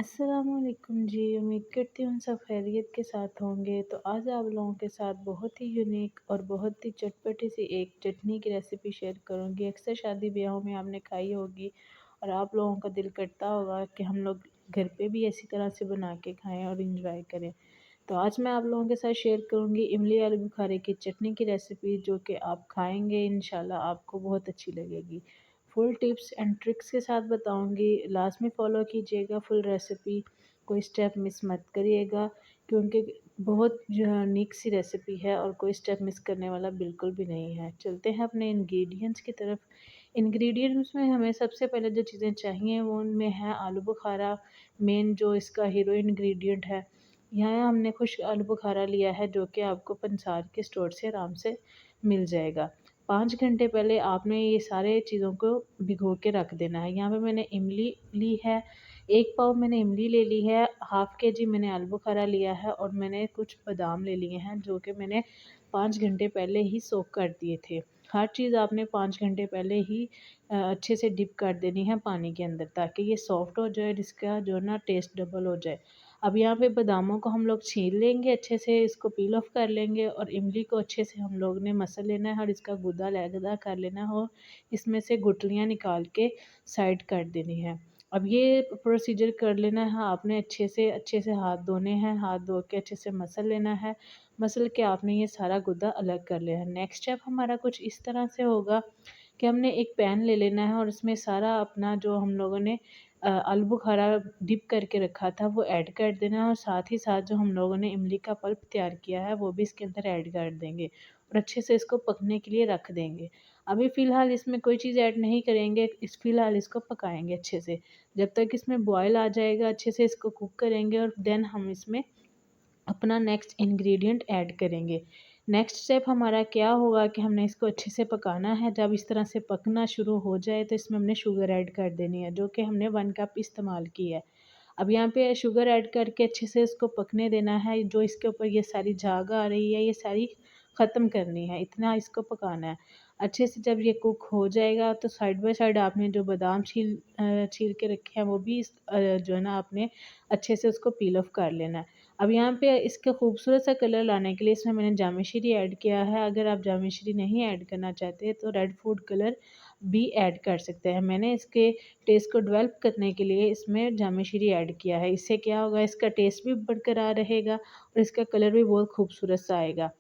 अस्सलामुअलैकुम जी, उम्मीद करती हूँ सब खैरियत के साथ होंगे। तो आज आप लोगों के साथ बहुत ही यूनिक और बहुत ही चटपटी सी एक चटनी की रेसिपी शेयर करूँगी। अक्सर शादी ब्याहों में आपने खाई होगी और आप लोगों का दिल करता होगा कि हम लोग घर पे भी इसी तरह से बना के खाएँ और इंजॉय करें। तो आज मैं आप लोगों के साथ शेयर करूँगी इमली आलू बुखारे की चटनी की रेसिपी, जो कि आप खाएँगे इंशाल्लाह आपको बहुत अच्छी लगेगी। फुल टिप्स एंड ट्रिक्स के साथ बताऊँगी, लास्ट में फॉलो कीजिएगा फुल रेसिपी, कोई स्टेप मिस मत करिएगा, क्योंकि बहुत यूनिक सी रेसिपी है और कोई स्टेप मिस करने वाला बिल्कुल भी नहीं है। चलते हैं अपने इंग्रेडिएंट्स की तरफ। इंग्रेडिएंट्स में हमें सबसे पहले जो चीज़ें चाहिए वो उनमें है आलू बुखारा, मेन जो इसका हीरो इंग्रेडिएंट है। यहाँ हमने खुश्क आलू बुखारा लिया है, जो कि आपको पंसार के स्टोर से आराम से मिल जाएगा। 5 घंटे पहले आपने ये सारे चीज़ों को भिगो के रख देना है। यहाँ पे मैंने इमली ली है, 1 पाव मैंने इमली ले ली है, हाफ़ केजी मैंने आलू बुखारा लिया है और मैंने कुछ बादाम ले लिए हैं, जो कि मैंने 5 घंटे पहले ही सोक कर दिए थे। हर चीज़ आपने 5 घंटे पहले ही अच्छे से डिप कर देनी है पानी के अंदर, ताकि ये सॉफ्ट हो जाए और इसका जो है ना टेस्ट डबल हो जाए। अब यहाँ पे बादामों को हम लोग छील लेंगे, अच्छे से इसको पील ऑफ कर लेंगे और इमली को अच्छे से हम लोग ने मसल लेना है और इसका गूदा अलहदा कर लेना है और इसमें से गुठलियाँ निकाल के साइड कर देनी है। अब ये प्रोसीजर कर लेना है आपने, अच्छे से हाथ धोने हैं, हाथ धो के अच्छे से मसल लेना है। मसल के आपने ये सारा गूदा अलग कर लेना है। नेक्स्ट स्टेप हमारा कुछ इस तरह से होगा कि हमने एक पैन ले लेना है और इसमें सारा अपना जो हम लोगों ने आलू बुखारा डिप करके रखा था वो ऐड कर देना है और साथ ही साथ जो हम लोगों ने इमली का पल्प तैयार किया है वो भी इसके अंदर ऐड कर देंगे और अच्छे से इसको पकने के लिए रख देंगे। अभी फ़िलहाल इसमें कोई चीज़ ऐड नहीं करेंगे, फ़िलहाल इसको पकाएंगे अच्छे से। जब तक इसमें बॉयल आ जाएगा अच्छे से इसको कुक करेंगे और देन हम इसमें अपना नेक्स्ट इंग्रेडिएंट ऐड करेंगे। नेक्स्ट स्टेप हमारा क्या होगा कि हमने इसको अच्छे से पकाना है। जब इस तरह से पकना शुरू हो जाए तो इसमें हमने शुगर ऐड कर देनी है, जो कि हमने 1 कप इस्तेमाल की है। अब यहाँ पे शुगर ऐड करके अच्छे से इसको पकने देना है। जो इसके ऊपर ये सारी झाग आ रही है ये सारी ख़त्म करनी है, इतना इसको पकाना है। अच्छे से जब ये कुक हो जाएगा तो साइड बाय साइड आपने जो बादाम छील के रखे हैं वो भी जो है ना आपने अच्छे से उसको पील ऑफ कर लेना है। अब यहाँ पे इसका खूबसूरत सा कलर लाने के लिए इसमें मैंने जामे श्री ऐड किया है। अगर आप जामे श्री नहीं ऐड करना चाहते तो रेड फूड कलर भी ऐड कर सकते हैं। मैंने इसके टेस्ट को डेवलप करने के लिए इसमें जामे श्री ऐड किया है। इससे क्या होगा, इसका टेस्ट भी बरकरार रहेगा और इसका कलर भी बहुत खूबसूरत सा आएगा।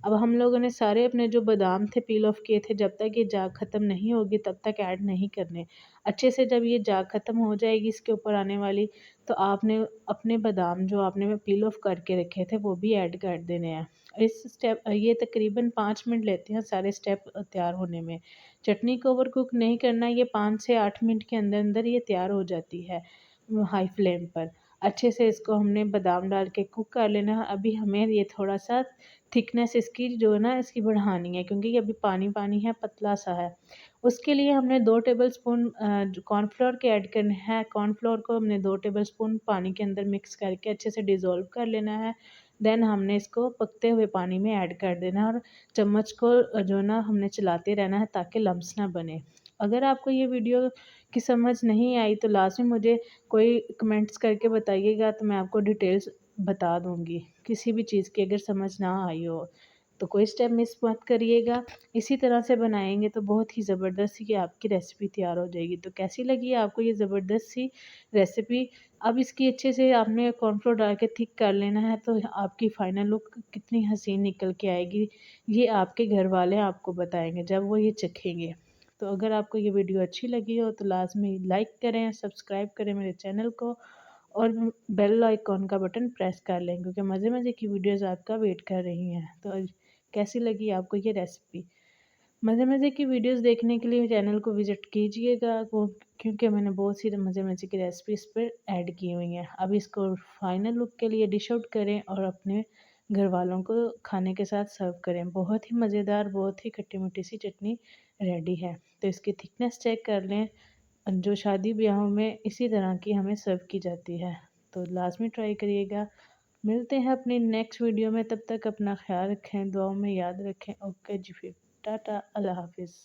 अब हम लोगों ने सारे अपने जो बादाम थे पील ऑफ किए थे, जब तक ये जाग ख़त्म नहीं होगी तब तक ऐड नहीं करने। अच्छे से जब ये जाग ख़त्म हो जाएगी इसके ऊपर आने वाली, तो आपने अपने बादाम जो आपने पील ऑफ करके रखे थे वो भी ऐड कर देने हैं। इस स्टेप ये तकरीबन 5 मिनट लेते हैं सारे स्टेप तैयार होने में। चटनी को ओवर कुक नहीं करना, ये 5 से 8 मिनट के अंदर अंदर ये तैयार हो जाती है हाई फ्लेम पर। अच्छे से इसको हमने बादाम डाल के कुक कर लेना है। अभी हमें ये थोड़ा सा थिकनेस इसकी जो है ना इसकी बढ़ानी है, क्योंकि ये अभी पानी पानी है, पतला सा है। उसके लिए हमने 2 टेबलस्पून कॉर्नफ्लोर के ऐड करने हैं। कॉर्नफ्लोर को हमने 2 टेबलस्पून पानी के अंदर मिक्स करके अच्छे से डिज़ोल्व कर लेना है। देन हमने इसको पकते हुए पानी में ऐड कर देना है और चम्मच को जो है ना हमने चलाते रहना है ताकि लम्स ना बने। अगर आपको ये वीडियो की समझ नहीं आई तो लास्ट में मुझे कोई कमेंट्स करके बताइएगा, तो मैं आपको डिटेल्स बता दूँगी। किसी भी चीज़ की अगर समझ ना आई हो तो कोई स्टेप मिस मत करिएगा। इसी तरह से बनाएँगे तो बहुत ही ज़बरदस्त सी आपकी रेसिपी तैयार हो जाएगी। तो कैसी लगी आपको ये ज़बरदस्त सी रेसिपी? अब इसकी अच्छे से आपने कॉर्नफ्लोर डाल के थिक कर लेना है, तो आपकी फाइनल लुक कितनी हसीन निकल के आएगी, ये आपके घर वाले आपको बताएँगे जब वो ये चखेंगे। तो अगर आपको ये वीडियो अच्छी लगी हो तो लाज़मी लाइक करें, सब्सक्राइब करें मेरे चैनल को और बेल आइकॉन का बटन प्रेस कर लें, क्योंकि मज़े-मज़े की वीडियोज़ आपका वेट कर रही हैं। तो कैसी लगी आपको ये रेसिपी? मज़े-मज़े की वीडियोज़ देखने के लिए चैनल को विज़िट कीजिएगा वो, क्योंकि मैंने बहुत सी मज़े-मज़े की रेसिपी इस पर ऐड की हुई हैं। अब इसको फाइनल लुक के लिए डिश आउट करें और अपने घरवालों को खाने के साथ सर्व करें। बहुत ही मज़ेदार, बहुत ही खट्टी-मीठी सी चटनी रेडी है। तो इसकी थिकनेस चेक कर लें, जो शादी ब्याहों में इसी तरह की हमें सर्व की जाती है। तो लाज़मी ट्राई करिएगा। मिलते हैं अपनी नेक्स्ट वीडियो में, तब तक अपना ख़्याल रखें, दुआओं में याद रखें। ओके जी, फिर टाटा, अल्लाह हाफ़िज़।